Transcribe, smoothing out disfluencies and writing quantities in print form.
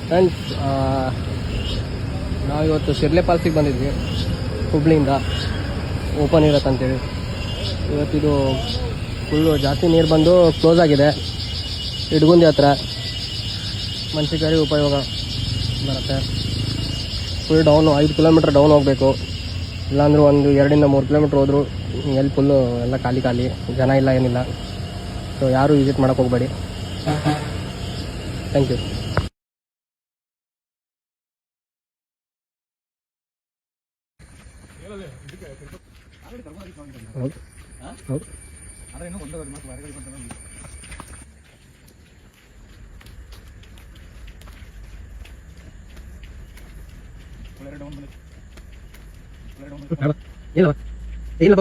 Friends, ನಾವಿವತ್ತು ಶಿರ್ಲೆ ಫಾಲ್ಸಿಗೆ ಬಂದಿದ್ವಿ. ಹುಬ್ಳಿಯಿಂದ open ಇರತ್ತಂತೇಳಿ. ಇವತ್ತಿದು full ಜಾಸ್ತಿ ನೀರು ಬಂದು ಕ್ಲೋಸ್ ಆಗಿದೆ. ಇಡ್ಗುಂದಿ ಹತ್ರ ಮನ್ಸಿಕಾರಿ ಉಪಯೋಗ ಬರುತ್ತೆ. ಫುಲ್ ಡೌನು 5 ಕಿಲೋಮೀಟ್ರ್ ಡೌನ್ ಹೋಗಬೇಕು. ಇಲ್ಲಾಂದ್ರೆ ಒಂದು 2-3 ಕಿಲೋಮೀಟ್ರ್ ಹೋದ್ರು ಎಲ್ಲಿ ಫುಲ್ಲು ಎಲ್ಲ ಖಾಲಿ ಜನ ಇಲ್ಲ, ಏನಿಲ್ಲ. ಸೊ ಯಾರೂ ವಿಸಿಟ್ ಮಾಡೋಕ್ಕೆ ಹೋಗಬೇಡಿ. Thank you. ಹೌದು ಇಲ್ಲ